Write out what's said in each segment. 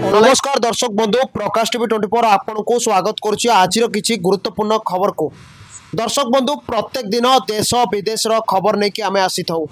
नमस्कार दर्शक बंधु प्रकाश टीवी 24 आपन को स्वागत करुच्ची आज किसी गुरुत्वपूर्ण खबर को। दर्शक बंधु प्रत्येक दिन देश विदेश खबर नहीं कि आमे आसी थाउ।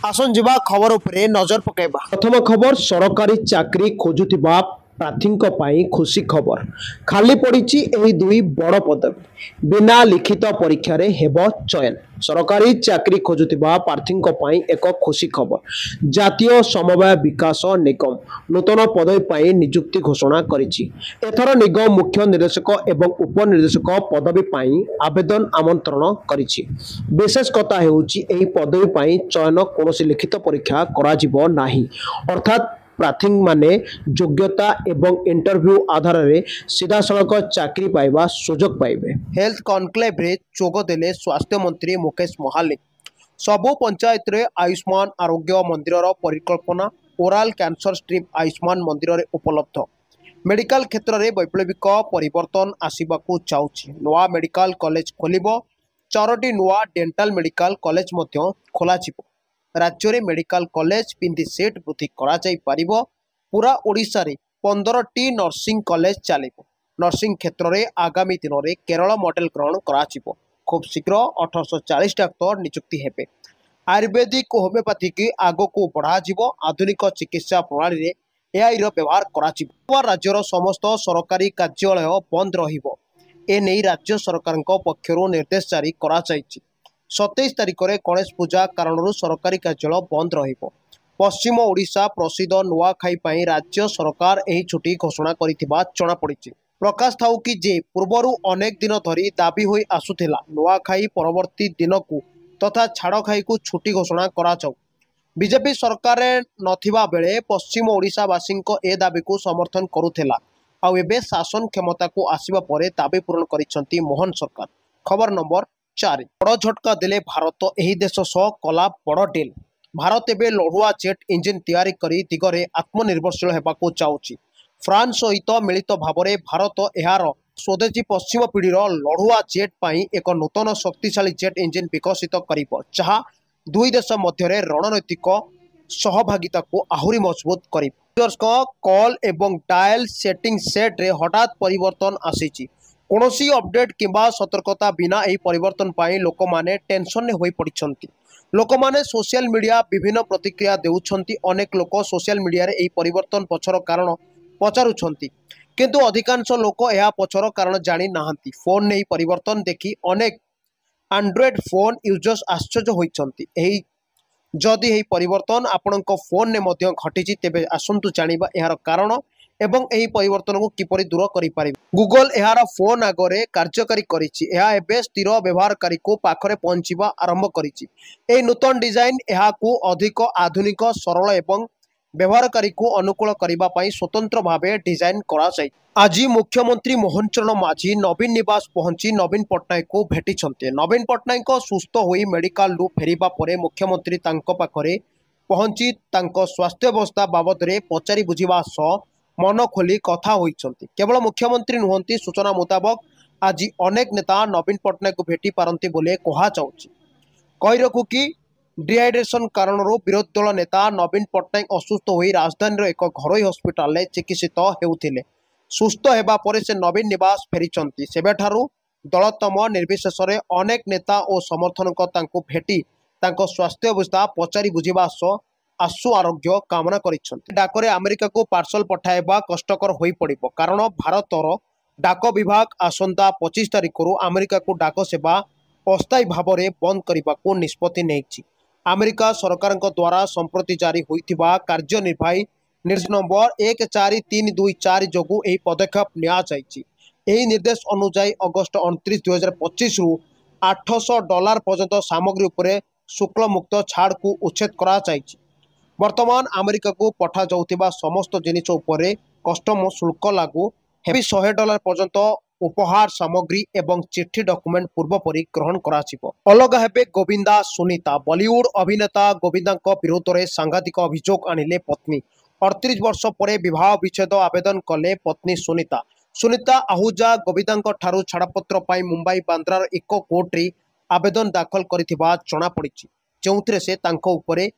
आसन जीवा खबर उपरे नजर पकेबा। प्रथम खबर सरकारी चाकरी खोजुथिबा प्रार्थींक पाई खुशी खबर। खाली पड़िछि एही दुई बड़ पदवी बिना लिखित परीक्षा रे हेबो चयन। सरकारी चाकरी खोजुथिबा प्रार्थींक पाई एक खुशी खबर। जातीय समवाय विकास निगम नूतन पदवी पाई नियुक्ति घोषणा करिछि। एथर निगम मुख्य निर्देशक एवं उपनिर्देशक पदवी पाई आवेदन आमंत्रण करिछि। विशेष कथा हेउछि एही पदवी पाई चयन कोनोसी लिखित परीक्षा कराजिबो नाही, अर्थात प्रार्थी माने योग्यता एवं इंटरव्यू आधार रे सीधा सड़क चाकरी पाइबा सुजोग पाइबे। हेल्थ कॉन्क्लेव रे जोग देले स्वास्थ्य मंत्री मुकेश महालिक। सबु पंचायत रे आयुष्मान आरोग्य मंदिर रो परिकल्पना ओराल कैंसर स्ट्रिप आयुष्मान मंदिर रे उपलब्ध। मेडिकल क्षेत्र रे वैप्लविक परिवर्तन आसीबाकू चाउछि। नवा मेडिकल कॉलेज खोलिबो। 4टी नुआ डेंटल मेडिकल कॉलेज मध्य खोलाजिबो। राज्य रे मेडिकल कॉलेज पिंधि सेट वृद्धि करा जाई पारिबो। पूरा ओडिशा रे 15टी नर्सिंग कॉलेज चलिबो। नर्सिंग क्षेत्र रे आगामी दिन रे केरल मॉडल ग्रहण कराजिबो। खूब शीघ्र 1840 डाक्टर नियुक्ति हेबे। आयुर्वेदिक और होमियोपैथिक आगो को बढ़ाजिबो। आधुनिक चिकित्सा प्रणाली रे एआई रो व्यवहार कराजिबो। राज्यर समस्त सरकारी कार्यालय बंद रहिबो। एने राज्य सरकार पक्षर निर्देश जारी करा जायछि। 27 तारिख में गणेश पूजा कारण सरकारी कार्यालय बंद रहिबो। पश्चिम ओडिशा प्रसिद्ध नुआखाई पाई राज्य सरकार एही छुट्टी घोषणा करिथिबा जणा पड़िछि। प्रकाश थाउ कि जे पूर्वरु अनेक दिन धरी दाबी होई आसुथिला नुआखाई परवर्ती दिन को तथा छाड़खाई को छुट्टी घोषणा करा जाऊ। बीजेपी सरकार नथिबा बेले पश्चिम ओडिशावासी ए दाबी को समर्थन करुथिला। आउ एबे शासन क्षमता को आसीबा परे दाबी पूरण करिसंती मोहन सरकार। खबर नंबर 4 बड़ झटका देले भारत एही देश सह कला बड़ डील। भारत एबे लड़ुआ जेट इंजिन तैयारी करी दिगरे आत्मनिर्भरशील हेबाकू चाहूछि। फ्रांस सहित मिलित भावरे भारत एहार स्वदेशी पश्चिम पीढ़ीर लड़ुआ जेट पाई एक नूतन शक्तिशाली जेट इंजिन विकसित करिबो, जहा दुई देश मध्य रणनैतिक सहभागिता को आहुरी मजबूत करिबो। कॉल एवं डायल सेटिंग सेट रे हठात परिवर्तन आसीछि। कौनसी अपडेट किंबा सतर्कता बिना यह परिवर्तन पाई लोक माने टेंशन ने होई पड़िछंती। लोक माने सोशल मीडिया विभिन्न प्रतिक्रिया देउछंती। अनेक लोक सोशल मीडिया रे यह परिवर्तन पछर कारण पचारुछंती, किंतु अधिकांश लोक यह पछर कारण जानी नाहंती। फोन ने परिवर्तन देखि अनेक एंड्रॉइड फोन यूजर्स आश्चर्य होइछंती। एही जदि यह परिवर्तन आपणक फोन ने मध्य घटिछि तेबे आसंतु जानिबा एहार कारण एवं एही परिवर्तन को किपरि दूर करि पारिबे। गूगल एहार फोन आगरे कार्यकारी करिछि। एहा एबे स्थिर व्यवहारकारी को पाखरे पहुंचीबा आरंभ करिछि। एही नूतन डिजाइन एहा को अधिक आधुनिक सरल एवं व्यवहारकारी को अनुकूल करिबा पई स्वतंत्र भावे डिजाइन करा जाय। आज मुख्यमंत्री मोहन चरण माझी नवीन निवास पहुंची नवीन पट्टनायक को भेटिछन्ते। नवीन पट्टनायक सुस्थ होई मेडिकल रु फेरिबा परे मुख्यमंत्री तांको पाखरे पहुंची तांको स्वास्थ्य अवस्था बाबद रे पचारि बुझिबा सह मन खोली कथा होइछन्ति। केवल मुख्यमंत्री नुहंती, सूचना मुताबक आज अनेक नेता नवीन पट्टनायक को भेटी पारंती बोले कहा जाउछि। कहि रखु कि डिहाइड्रेशन कारण विरोधी दल नेता नवीन पट्टनायक असुस्थ होई राजधानी एक घरोई हस्पिटाल में चिकित्सित हेउथिले। सुस्थ हेबा परे से नवीन निवास फेरिछन्ति। सेबेठारु दलतम निर्विशेष अनेक नेता और समर्थक तांको भेटी तांको स्वास्थ्य अवस्था पचारि बुझिबा सह आशु आरोग्य कामना करिछन्ति। डाकरे अमेरिका को पार्सल पठाइबा कष्टकर होई पड़िबो, कारण भारतर डाक विभाग आसंता 25 तारिख अमेरिका को डाक सेवा अस्थायी भाव में बंद करने को निष्पत्ति नेछि। अमेरिका सरकार द्वारा संप्रति जारी होइथिबा कार्यनिर्वाही निर्देश नंबर 14324 जोगु एही पदक्षेप निया जायछि। एही निर्देश अनुसार अगस्त 29, 2025 रु $800 पर्यंत सामग्री उपरे शुल्क मुक्त छाड़ को उच्छेद करा जायछि। वर्तमान अमेरिका को पठा जाउथिबा समस्त जिनिस उपरे कस्टम शुल्क लागू हेबी $100 पर्यंत उपहार सामग्री एवं चिट्ठी डॉक्यूमेंट पूर्वपरी ग्रहण कराजिबो। अलग हेबे गोविंदा सुनीता। बॉलीवुड अभिनेता गोविंदा विरोध में सांघातिक अभियोग आनिले पत्नी। 38 वर्ष पर विवाह विच्छेद आवेदन कले पत्नी सुनीता। सुनीता आहूजा गोविंदा ठारू छाड़पत्र पाई मुंबई बांद्रार एक कोर्ट रे आवेदन दाखल करिथिबा जणा पड़िछि, जोंथिरे से तांको उपरे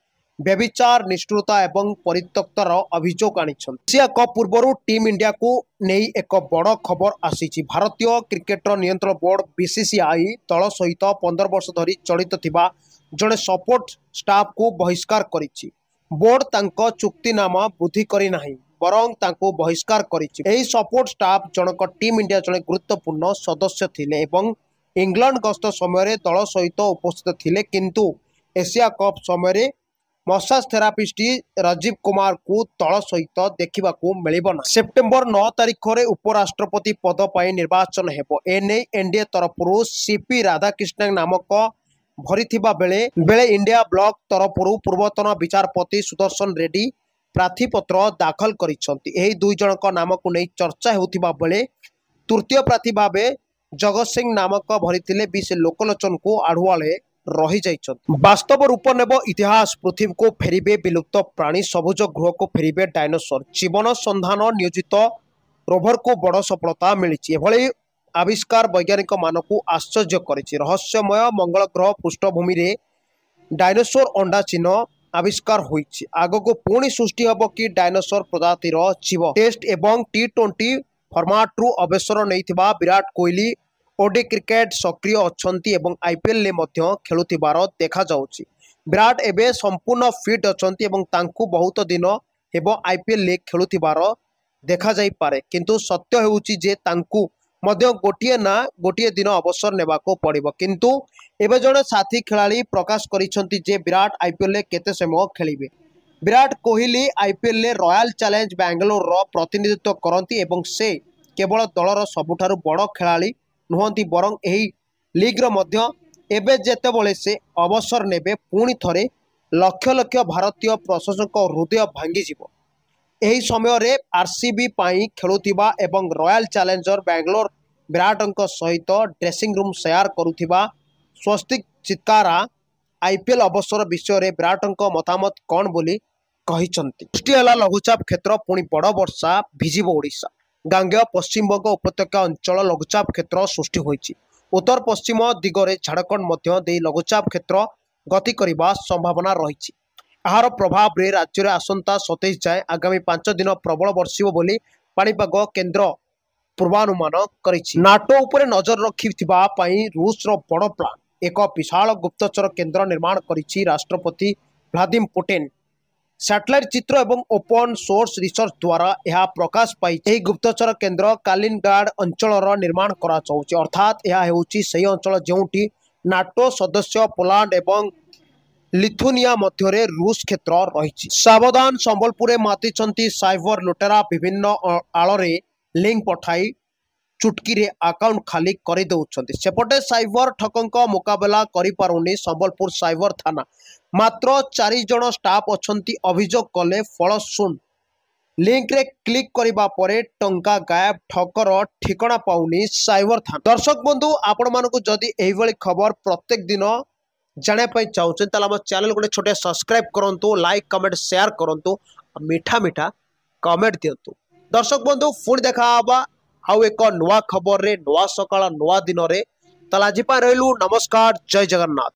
व्यभिचार निष्ठुरता एवं परित्यक्तर अभियोग आनिछन। एशिया कप पूर्व टीम इंडिया को नहीं एक बड़ खबर आसी। भारतीय क्रिकेट नियंत्रण बोर्ड बीसीसीआई दल सहित 15 वर्ष धरी चलित थिबा जड़े सपोर्ट स्टाफ को बहिष्कार करिछि। बोर्ड तांको चुक्तिनामा बुद्धि करी नाही बरं तांको बहिष्कार करिछि। एही सपोर्ट स्टाफ जनक टीम इंडिया जड़े गुरुत्वपूर्ण सदस्य थिले एवं इंग्लैंड गस्त समय दल सहित उपस्थित थिले, किंतु एशिया कप समय मसाज थेरापिस्ट राजीव कुमार को दल सहित देखा मिलना। सेप्टेम्बर 9 तारिख में उपराष्ट्रपति पद पर निर्वाचन हेबो। एने एनडीए तरफ सीपी राधाकृष्णन नामक भरी बेले इंडिया ब्लॉक तरफ पूर्वतन विचारपति सुदर्शन रेड्डी प्रार्थीपत्र दाखल करिसेंती। दुई जनक नाम को नहीं चर्चा होतिबा बेले तृतीय प्रार्थी भावे जगत सिंह नामक भरी भी से लोकलोचन को आढ़ुआले रही जाइछन्ति। वास्तव रूप नेब इतिहास। पृथ्वी को फेरिबे विलुप्त प्राणी, सबुज गृह को फेरिबे डायनोसर। जीवन संधान नियोजित रोभर को बड़ सफलता मिली। एभली आविष्कार वैज्ञानिक मानक आश्चर्य करिछि। रहस्यमय मंगल ग्रह पृष्ठभूमि रे डायनोसर अंडा चिन्ह आविष्कार होइछि। आगको पुणी सृष्टि हब कि डायनोसर प्रजातिर जीव। टेस्ट एवं टी20 फॉर्मेट रु अवसर नैथिबा विराट कोहली ओडी क्रिकेट सक्रिय अछंती एवं आईपीएल ले मध्य खेलुथिबार देखा जाउछि। विराट एबे संपूर्ण फिट अछंती एवं तांकु बहुत दिन हेबो आईपीएल ले खेलुथिबार देखा जाई पारे, किंतु सत्य हेउछि जे तांकु मध्य गोटिए दिन अवसर नेबाको पड़िबो। किंतु एबे जणे साथी खिलाड़ी प्रकाश करिसंती जे विराट आईपीएल ले केते समय खेलिबे। विराट कोहली आईपीएल ले रॉयल चैलेंज बैंगलोर रो प्रतिनिधित्व करंती एवं से केवल दलर सबुठारु बड़ खिलाड़ी नुहंती बरं एही लीग्र मध्य एबे जेतेबेले से अवसर नेबे पुणी थरे लक्ष लक्ष भारतीय प्रशंसक हृदय भांगी जिवो। एही समय रे आरसीबी पाई खेलुथिबा एवं रॉयल चैलेंजर बैंगलोर विराटंक सहित ड्रेसिंग रूम शेयर करुथिबा स्वस्तिक चित्कारा आईपीएल अवसर विषय रे विराटंक मतामत कौन बोली कहिसंती। सृष्टि हला लघुचाप क्षेत्र पुणी बड़ वर्षा भिजिबो ओडिशा। गांगेय पश्चिमबंग उपत्यका अंचल लघुचाप क्षेत्र सृष्टि होइछि। उत्तर पश्चिम दिगरे झारखंड मध्य दे लघुचाप क्षेत्र गति करने संभावना रही। यार प्रभाव रे राज्य में आसंता 27 जाए आगामी 5 दिन प्रबल वर्षिब बोली पाणीपाग केन्द्र पूर्वानुमान करिछि। नाटो उपरे नजर रखिथिबा पई रूस रो बड़ प्लान। एक विशाल गुप्तचर केन्द्र निर्माण करिछि राष्ट्रपति व्लादिमीर पुतिन। सैटेलाइट चित्र एवं ओपन सोर्स रिसर्च द्वारा यह प्रकाश पाई। गुप्तचर केन्द्र कालिनग्राड अंचल निर्माण करा जाउछि। अर्थात यह हेउछि सही अंचल जेउठी नाटो सदस्य पोलैंड एवं लिथुनिया मध्य रूस क्षेत्र रही। सावधान संबलपुर मातिचंती साइबर लुटेरा विभिन्न आଳରେ लिंक पठाई चुटकी रे अकाउंट खाली कर दउछंती। सेपटे साइबर ठकंक मुकाबला करि पारुनी संबलपुर साइबर थाना। मात्र 4 जन स्टाफ अछंती। अभियोग कले फल सुन। लिंक रे क्लिक करिबा परे टंका गायब। ठकर ठिकना पाउनी साइबर थाना। दर्शक बंधु आपण मानको जदि एही भली खबर प्रत्येक दिन जाने पई चाहउछन तला हम चैनल गोटे छोटे सब्सक्राइब करंतु, लाइक कमेंट शेयर करंतु, मीठा मीठा कमेंट दियंतु। दर्शक बंधु पुणी देखा आबा आउ एक नुआ खबर रे नुआ सकाळ नुआ दिन रे। तला जी पा रहलु। नमस्कार, जय जगन्नाथ।